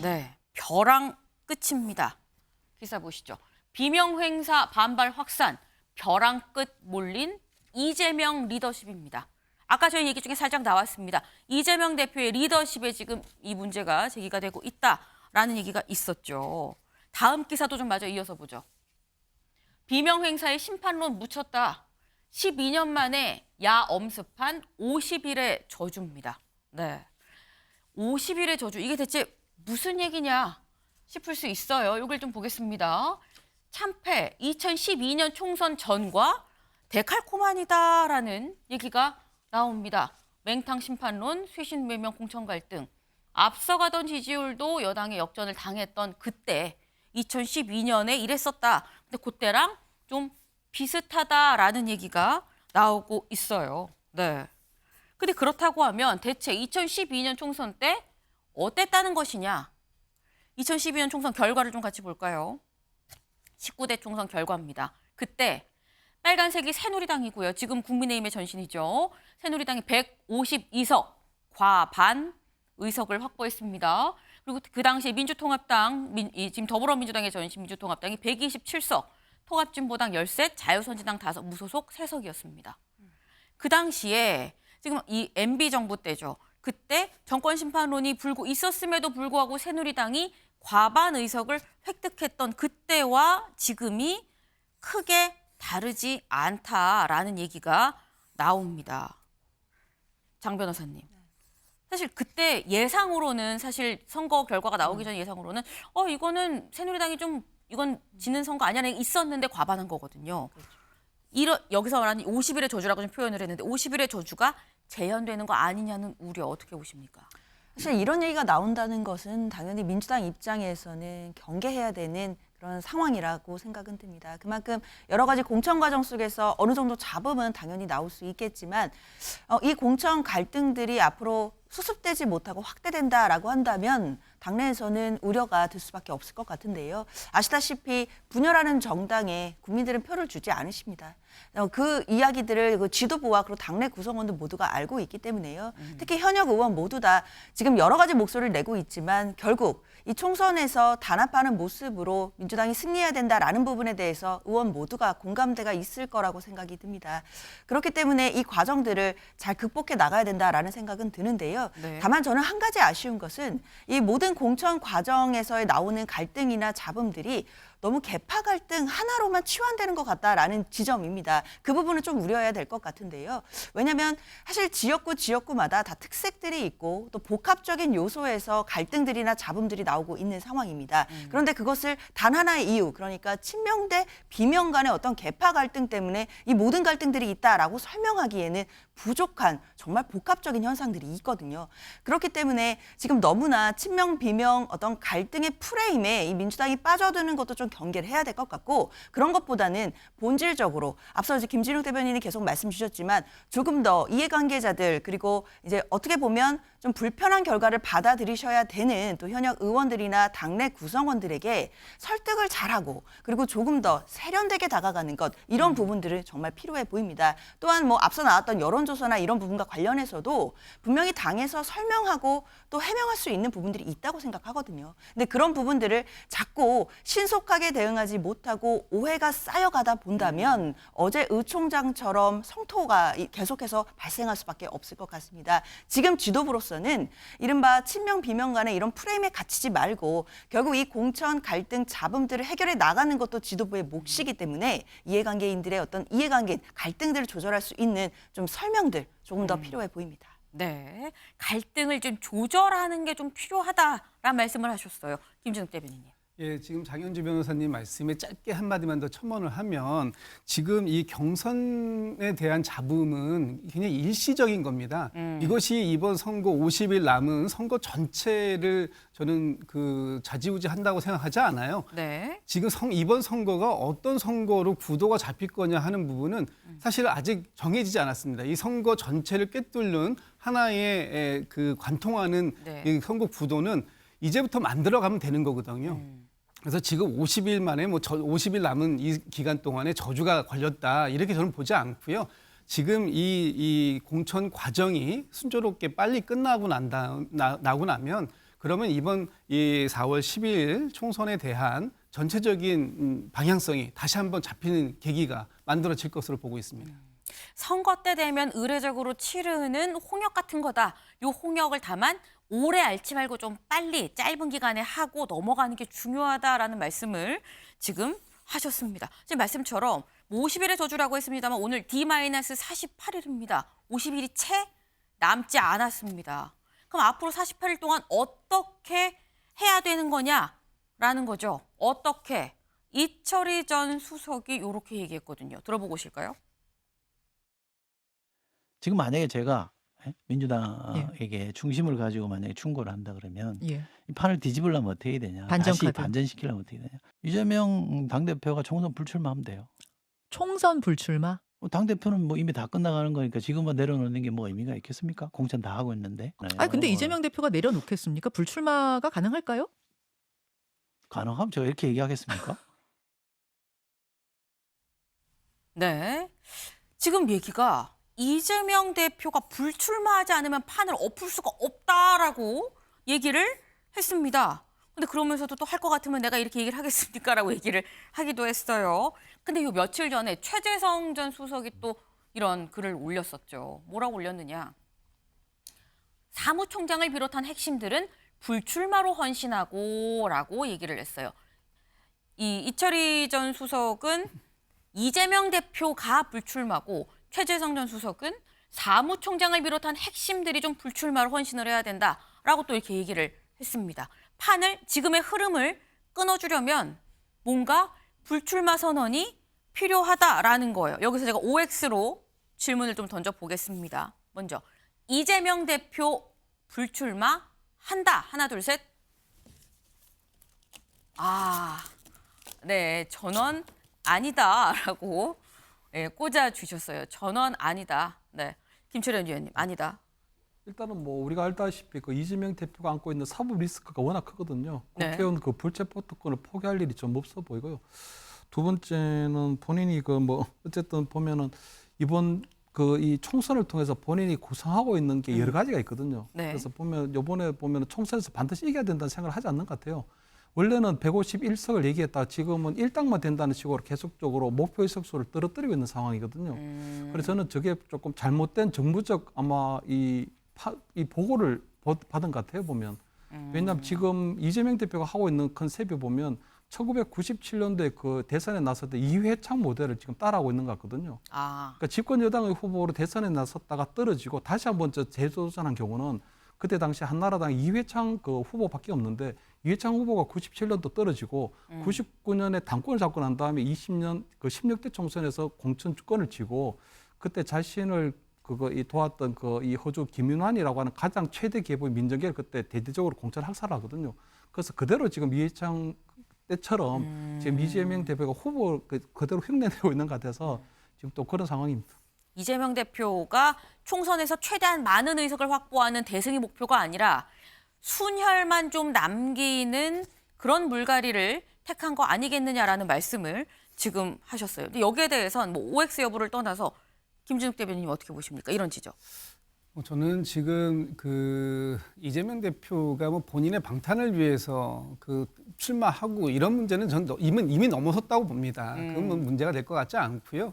네, 벼랑 끝입니다. 기사 보시죠. 비명행사 반발 확산, 벼랑 끝 몰린 이재명 리더십입니다. 아까 저희 얘기 중에 살짝 나왔습니다. 이재명 대표의 리더십에 지금 이 문제가 제기가 되고 있다라는 얘기가 있었죠. 다음 기사도 좀 마저 이어서 보죠. 비명행사의 심판론 묻혔다. 12년 만에 야엄습한 50일의 저주입니다. 네, 50일의 저주. 이게 대체 무슨 얘기냐 싶을 수 있어요. 이걸 좀 보겠습니다. 참패 2012년 총선 전과 데칼코마니다라는 얘기가 나옵니다. 맹탕 심판론, 쇄신 매명 공천 갈등. 앞서가던 지지율도 여당의 역전을 당했던 그때 2012년에 이랬었다. 근데 그때랑 좀 비슷하다라는 얘기가 나오고 있어요. 네. 근데 그렇다고 하면 대체 2012년 총선 때 어땠다는 것이냐? 2012년 총선 결과를 좀 같이 볼까요? 19대 총선 결과입니다. 그때 빨간색이 새누리당이고요. 지금 국민의힘의 전신이죠. 새누리당이 152석, 과반 의석을 확보했습니다. 그리고 그 당시 민주통합당, 지금 더불어민주당의 전신 민주통합당이 127석, 통합진보당 13, 자유선진당 5, 무소속 3석이었습니다. 그 당시에 지금 이 MB 정부 때죠. 그때 정권심판론이 불고 있었음에도 불구하고 새누리당이 과반 의석을 획득했던 그때와 지금이 크게 다르지 않다라는 얘기가 나옵니다. 장 변호사님. 사실 그때 예상으로는 사실 선거 결과가 나오기 전 예상으로는 이거는 새누리당이 좀 이건 지는 선거 아니냐는 있었는데 과반한 거거든요. 여기서 말하는 50일의 저주라고 좀 표현을 했는데 50일의 저주가 재현되는 거 아니냐는 우려 어떻게 보십니까? 사실 이런 얘기가 나온다는 것은 당연히 민주당 입장에서는 경계해야 되는 그런 상황이라고 생각은 듭니다. 그만큼 여러 가지 공천 과정 속에서 어느 정도 잡음은 당연히 나올 수 있겠지만 이 공천 갈등들이 앞으로 수습되지 못하고 확대된다라고 한다면 당내에서는 우려가 들 수밖에 없을 것 같은데요. 아시다시피 분열하는 정당에 국민들은 표를 주지 않으십니다. 그 이야기들을 그 지도부와 그리고 당내 구성원들 모두가 알고 있기 때문에요. 특히 현역 의원 모두 다 지금 여러 가지 목소리를 내고 있지만 결국 이 총선에서 단합하는 모습으로 민주당이 승리해야 된다라는 부분에 대해서 의원 모두가 공감대가 있을 거라고 생각이 듭니다. 그렇기 때문에 이 과정들을 잘 극복해 나가야 된다라는 생각은 드는데요. 네. 다만 저는 한 가지 아쉬운 것은 이 모든 공천 과정에서 나오는 갈등이나 잡음들이 너무 계파 갈등 하나로만 치환되는 것 같다라는 지점입니다. 그 부분은 좀 우려해야 될 것 같은데요. 왜냐하면 사실 지역구마다 다 특색들이 있고 또 복합적인 요소에서 갈등들이나 잡음들이 나오고 있는 상황입니다. 그런데 그것을 단 하나의 이유, 그러니까 친명 대 비명 간의 어떤 계파 갈등 때문에 이 모든 갈등들이 있다라고 설명하기에는 부족한 정말 복합적인 현상들이 있거든요. 그렇기 때문에 지금 너무나 친명 비명 어떤 갈등의 프레임에 이 민주당이 빠져드는 것도 좀 경계를 해야 될 것 같고 그런 것보다는 본질적으로 앞서 이제 김진욱 대변인이 계속 말씀 주셨지만 조금 더 이해관계자들 그리고 이제 어떻게 보면 좀 불편한 결과를 받아들이셔야 되는 또 현역 의원들이나 당내 구성원들에게 설득을 잘하고 그리고 조금 더 세련되게 다가가는 것 이런 부분들을 정말 필요해 보입니다. 또한 뭐 앞서 나왔던 여론조사나 이런 부분과 관련해서도 분명히 당에서 설명하고 또 해명할 수 있는 부분들이 있다고 생각하거든요. 근데 그런 부분들을 자꾸 신속하게 대응하지 못하고 오해가 쌓여가다 본다면 어제 의 총장처럼 성토가 계속해서 발생할 수밖에 없을 것 같습니다. 지금 지도부로서는 이른바 친명 비명 간의 이런 프레임에 갇히지 말고 결국 이 공천 갈등 잡음들을 해결해 나가는 것도 지도부의 몫이기 때문에 이해관계인들의 어떤 이해관계 갈등들을 조절할 수 있는 좀 설명들 조금 더 필요해 보입니다. 네, 갈등을 좀 조절하는 게 좀 필요하다라는 말씀을 하셨어요. 김진욱 대변인님. 예, 지금 장현주 변호사님 말씀에 짧게 한마디만 더 첨언을 하면 지금 이 경선에 대한 잡음은 굉장히 일시적인 겁니다. 이것이 이번 선거 50일 남은 선거 전체를 저는 좌지우지한다고 생각하지 않아요. 네. 지금 이번 선거가 어떤 선거로 구도가 잡힐 거냐 하는 부분은 사실 아직 정해지지 않았습니다. 이 선거 전체를 꿰뚫는 하나의 관통하는 네. 이 선거 구도는 이제부터 만들어가면 되는 거거든요. 그래서 지금 50일 만에 50일 남은 이 기간 동안에 저주가 걸렸다 이렇게 저는 보지 않고요. 지금 이 공천 과정이 순조롭게 빨리 끝나고 나고 나면 그러면 이번 이 4월 10일 총선에 대한 전체적인 방향성이 다시 한번 잡히는 계기가 만들어질 것으로 보고 있습니다. 선거 때 되면 의례적으로 치르는 홍역 같은 거다. 요 홍역을 다만 오래 앓지 말고 좀 빨리 짧은 기간에 하고 넘어가는 게 중요하다라는 말씀을 지금 하셨습니다. 지금 말씀처럼 50일의 저주라고 했습니다만 오늘 D-48일입니다. 50일이 채 남지 않았습니다. 그럼 앞으로 48일 동안 어떻게 해야 되는 거냐라는 거죠. 어떻게? 이철희 전 수석이 이렇게 얘기했거든요. 들어보고 오실까요? 지금 만약에 제가 민주당에게 중심을 가지고 만약에 충고를 한다 그러면 예. 이 판을 뒤집으려면 어떻게 해야 되냐. 반전 다시 카드. 반전시키려면 어떻게 되냐. 이재명 당대표가 총선 불출마하면 돼요. 총선 불출마? 당대표는 뭐 이미 다 끝나가는 거니까 지금만 내려놓는 게 뭐 의미가 있겠습니까? 공천 다 하고 있는데. 아니 근데 이재명 대표가 내려놓겠습니까? 불출마가 가능할까요? 가능하면 제가 이렇게 얘기하겠습니까? 네. 지금 얘기가 이재명 대표가 불출마하지 않으면 판을 엎을 수가 없다라고 얘기를 했습니다. 근데 그러면서도 또 할 것 같으면 내가 이렇게 얘기를 하겠습니까라고 얘기를 하기도 했어요. 근데 요 며칠 전에 최재성 전 수석이 또 이런 글을 올렸었죠. 뭐라고 올렸느냐. 사무총장을 비롯한 핵심들은 불출마로 헌신하고라고 얘기를 했어요. 이철희 전 수석은 이재명 대표가 불출마고 최재성 전 수석은 사무총장을 비롯한 핵심들이 좀 불출마로 헌신을 해야 된다라고 또 이렇게 얘기를 했습니다. 판을 지금의 흐름을 끊어주려면 뭔가 불출마 선언이 필요하다라는 거예요. 여기서 제가 OX로 질문을 좀 던져보겠습니다. 먼저 이재명 대표 불출마 한다. 하나 둘 셋. 네, 전원 아니다라고 꽂아주셨어요. 전원 아니다. 네, 김철현 의원님 아니다. 일단은 뭐 우리가 알다시피 그 이재명 대표가 안고 있는 사법 리스크가 워낙 크거든요. 네. 국회의원 그 불체포 특권을 포기할 일이 좀 없어 보이고요. 두 번째는 본인이 그 뭐 어쨌든 보면은 이번 그 이 총선을 통해서 본인이 구상하고 있는 게 여러 가지가 있거든요. 네. 그래서 보면 이번에 보면 총선에서 반드시 이겨야 된다는 생각을 하지 않는 것 같아요. 원래는 151석을 얘기했다 지금은 1당만 된다는 식으로 계속적으로 목표 의석수를 떨어뜨리고 있는 상황이거든요. 그래서 저는 저게 조금 잘못된 정부적 아마 이 보고를 받은 것 같아요 보면. 왜냐하면 지금 이재명 대표가 하고 있는 컨셉이 보면 1997년도에 그 대선에 나섰을 때 이회창 모델을 지금 따라하고 있는 것 같거든요. 그러니까 집권 여당의 후보로 대선에 나섰다가 떨어지고 다시 한번 재도전한 경우는 그때 당시 한나라당 이회창 그 후보밖에 없는데 이회창 후보가 97년도 떨어지고 99년에 당권을 잡고 난 다음에 20년 그 16대 총선에서 공천 주권을 쥐고 그때 자신을 도왔던 이 호주 김윤환이라고 하는 가장 최대 계보의 민정계를 그때 대대적으로 공천 학살을 하거든요. 그래서 그대로 지금 이회창 때처럼 지금 이재명 대표가 후보 그대로 흉내내고 있는 것 같아서 지금 또 그런 상황입니다. 이재명 대표가 총선에서 최대한 많은 의석을 확보하는 대승이 목표가 아니라 순혈만 좀 남기는 그런 물갈이를 택한 거 아니겠느냐라는 말씀을 지금 하셨어요. 근데 여기에 대해서는 뭐 OX 여부를 떠나서 김진욱 대변인님 어떻게 보십니까? 이런 지적. 저는 지금 그 이재명 대표가 뭐 본인의 방탄을 위해서 그 출마하고 이런 문제는 저는 이미 넘어섰다고 봅니다. 그건 뭐 문제가 될 것 같지 않고요.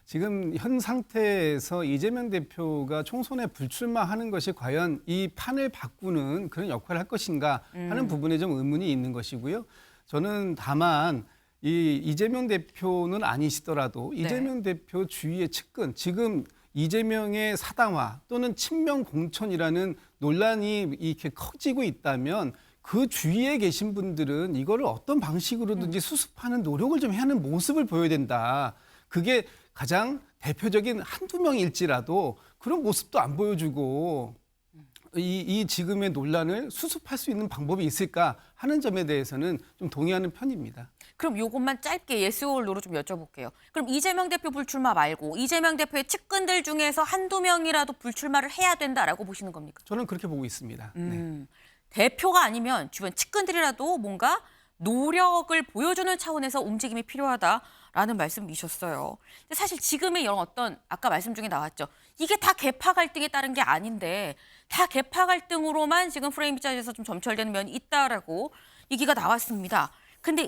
지금 현 상태에서 이재명 대표가 총선에 불출마하는 것이 과연 이 판을 바꾸는 그런 역할을 할 것인가 하는 부분에 좀 의문이 있는 것이고요. 저는 다만 이재명 대표는 아니시더라도 이재명 대표 주위의 측근, 지금 이재명의 사당화 또는 친명 공천이라는 논란이 이렇게 커지고 있다면 그 주위에 계신 분들은 이거를 어떤 방식으로든지 수습하는 노력을 좀 해야 하는 모습을 보여야 된다. 그게 가장 대표적인 한두 명일지라도 그런 모습도 안 보여주고 이 지금의 논란을 수습할 수 있는 방법이 있을까 하는 점에 대해서는 좀 동의하는 편입니다. 그럼 이것만 짧게 yes or no로 좀 여쭤볼게요. 그럼 이재명 대표 불출마 말고 이재명 대표의 측근들 중에서 한두 명이라도 불출마를 해야 된다라고 보시는 겁니까? 저는 그렇게 보고 있습니다. 네. 대표가 아니면 주변 측근들이라도 뭔가 노력을 보여주는 차원에서 움직임이 필요하다라는 말씀이셨어요. 근데 사실 지금의 이런 어떤 아까 말씀 중에 나왔죠. 이게 다 계파 갈등에 따른 게 아닌데 다 계파 갈등으로만 지금 프레임이 짜져서 좀 점철되는 면이 있다라고 얘기가 나왔습니다. 근데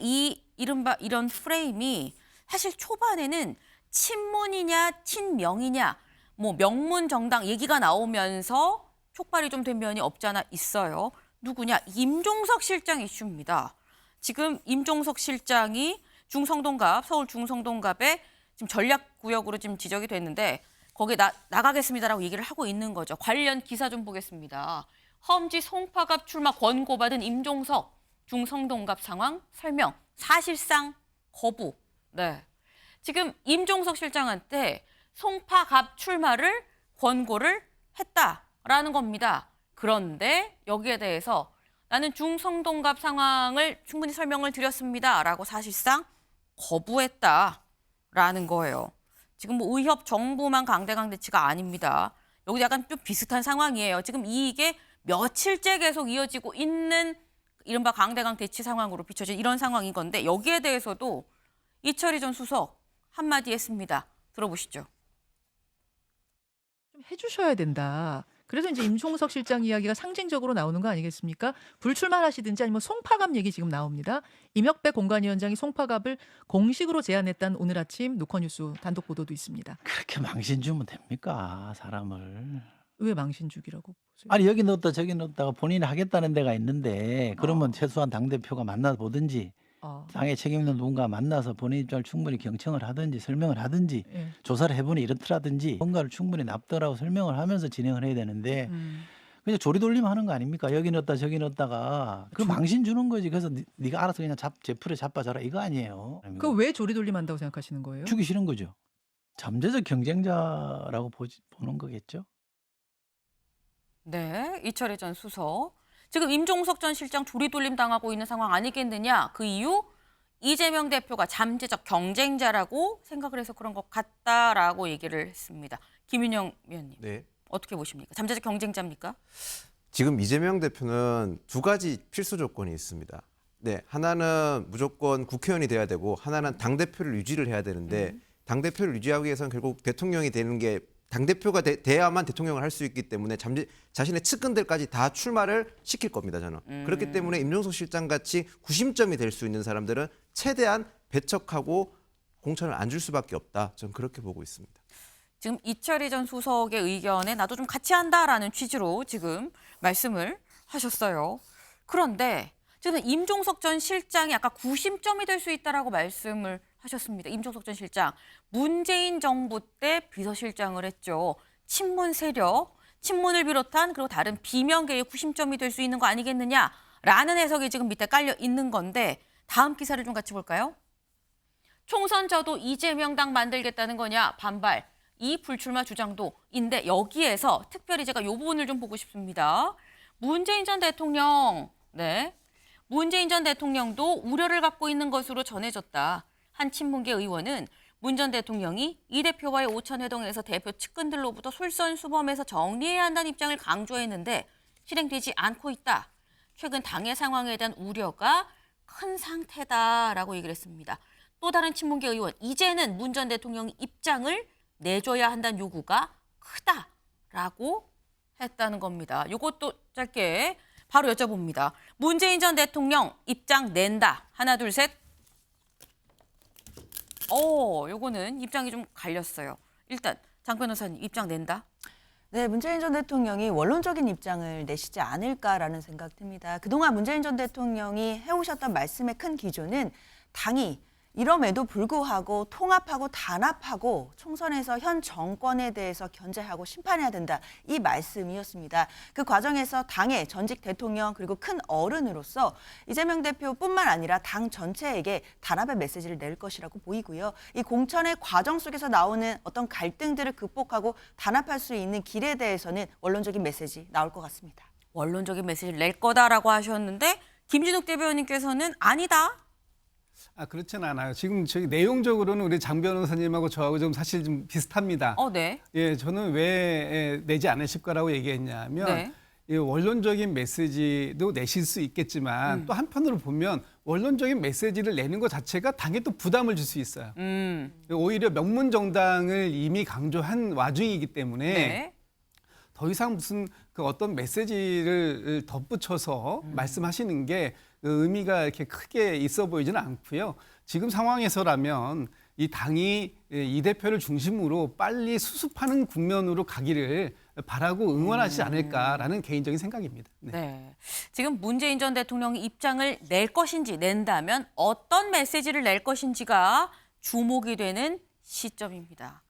이른바 이런 프레임이 사실 초반에는 친문이냐 친명이냐 뭐 명문 정당 얘기가 나오면서 촉발이 좀 된 면이 없지 않아 있어요. 누구냐? 임종석 실장 이슈입니다. 지금 임종석 실장이 중성동갑, 서울 중성동갑에 지금 전략구역으로 지금 지적이 됐는데 거기에 나가겠습니다라고 얘기를 하고 있는 거죠. 관련 기사 좀 보겠습니다. 험지 송파갑 출마 권고받은 임종석 중성동갑 상황 설명 사실상 거부. 네. 지금 임종석 실장한테 송파갑 출마를 권고를 했다라는 겁니다. 그런데 여기에 대해서 나는 중성동갑 상황을 충분히 설명을 드렸습니다라고 사실상 거부했다라는 거예요. 지금 뭐 의협 정부만 강대강 대치가 아닙니다. 여기 약간 좀 비슷한 상황이에요. 지금 이게 며칠째 계속 이어지고 있는 이른바 강대강 대치 상황으로 비춰진 이런 상황인 건데 여기에 대해서도 이철희 전 수석 한마디 했습니다. 들어보시죠. 좀 해주셔야 된다. 그래서 이제 임종석 실장 이야기가 상징적으로 나오는 거 아니겠습니까? 불출마하시든지 아니면 송파갑 얘기 지금 나옵니다. 임혁배 공관위원장이 송파갑을 공식으로 제안했다는 오늘 아침 노컷뉴스 단독 보도도 있습니다. 그렇게 망신 주면 됩니까? 사람을. 왜 망신주기라고 보세요? 아니 여기 넣었다 저기 넣었다가 본인이 하겠다는 데가 있는데 그러면 최소한 당대표가 만나보든지 당에 책임 있는 누군가 만나서 본인 입장을 충분히 경청을 하든지 설명을 하든지 예. 조사를 해보니 이렇더라든지 뭔가를 충분히 납득하고 설명을 하면서 진행을 해야 되는데 그냥 조리돌림 하는 거 아닙니까? 여기 넣었다 저기 넣었다가 그 망신 주는 거지. 그래서 네가 알아서 그냥 제풀에 자빠져라 이거 아니에요. 그 왜 조리돌림 한다고 생각하시는 거예요? 주기 싫은 거죠. 잠재적 경쟁자라고 보는 거겠죠. 네, 이철희 전 수석. 지금 임종석 전 실장 조리돌림 당하고 있는 상황 아니겠느냐. 그 이유 이재명 대표가 잠재적 경쟁자라고 생각을 해서 그런 것 같다라고 얘기를 했습니다. 김윤영 위원님. 네. 어떻게 보십니까? 잠재적 경쟁자입니까? 지금 이재명 대표는 두 가지 필수 조건이 있습니다. 네, 하나는 무조건 국회의원이 돼야 되고 하나는 당대표를 유지를 해야 되는데 당대표를 유지하기 위해서는 결국 대통령이 되는 게 당대표가 돼야만 대통령을 할 수 있기 때문에 자신의 측근들까지 다 출마를 시킬 겁니다, 저는. 그렇기 때문에 임종석 실장 같이 구심점이 될 수 있는 사람들은 최대한 배척하고 공천을 안 줄 수밖에 없다. 저는 그렇게 보고 있습니다. 지금 이철희 전 수석의 의견에 나도 좀 같이 한다라는 취지로 지금 말씀을 하셨어요. 그런데 지금 임종석 전 실장이 아까 구심점이 될 수 있다라고 말씀을 하셨습니다. 임종석 전 실장, 문재인 정부 때 비서실장을 했죠. 친문 세력, 친문을 비롯한 그리고 다른 비명계의 구심점이 될 수 있는 거 아니겠느냐라는 해석이 지금 밑에 깔려 있는 건데 다음 기사를 좀 같이 볼까요? 총선 져도 이재명당 만들겠다는 거냐 반발. 이 불출마 주장도인데 여기에서 특별히 제가 이 부분을 좀 보고 싶습니다. 문재인 전 대통령, 문재인 전 대통령도 우려를 갖고 있는 것으로 전해졌다. 한 친문계 의원은 문 전 대통령이 이 대표와의 오찬회동에서 대표 측근들로부터 솔선수범해서 정리해야 한다는 입장을 강조했는데 실행되지 않고 있다. 최근 당의 상황에 대한 우려가 큰 상태다라고 얘기를 했습니다. 또 다른 친문계 의원, 이제는 문 전 대통령이 입장을 내줘야 한다는 요구가 크다라고 했다는 겁니다. 이것도 짧게 바로 여쭤봅니다. 문재인 전 대통령 입장 낸다. 하나, 둘, 셋. 요거는 입장이 좀 갈렸어요. 일단 장 변호사님 입장 낸다. 네, 문재인 전 대통령이 원론적인 입장을 내시지 않을까라는 생각 듭니다. 그동안 문재인 전 대통령이 해오셨던 말씀의 큰 기조는 당이 이럼에도 불구하고 통합하고 단합하고 총선에서 현 정권에 대해서 견제하고 심판해야 된다. 이 말씀이었습니다. 그 과정에서 당의 전직 대통령 그리고 큰 어른으로서 이재명 대표뿐만 아니라 당 전체에게 단합의 메시지를 낼 것이라고 보이고요. 이 공천의 과정 속에서 나오는 어떤 갈등들을 극복하고 단합할 수 있는 길에 대해서는 원론적인 메시지 나올 것 같습니다. 원론적인 메시지를 낼 거다라고 하셨는데 김진욱 대변인께서는 아니다. 그렇지는 않아요. 지금 저희 내용적으로는 우리 장 변호사님하고 저하고 좀 사실 좀 비슷합니다. 네. 예, 저는 왜 내지 않으실 거라고 얘기했냐면 이 원론적인 메시지도 내실 수 있겠지만 또 한편으로 보면 원론적인 메시지를 내는 것 자체가 당에 또 부담을 줄 수 있어요. 오히려 명문 정당을 이미 강조한 와중이기 때문에 더 이상 무슨 그 어떤 메시지를 덧붙여서 말씀하시는 게 의미가 이렇게 크게 있어 보이지는 않고요. 지금 상황에서라면 이 당이 이 대표를 중심으로 빨리 수습하는 국면으로 가기를 바라고 응원하지 않을까라는 개인적인 생각입니다. 네. 네. 지금 문재인 전 대통령이 입장을 낼 것인지 낸다면 어떤 메시지를 낼 것인지가 주목이 되는 시점입니다.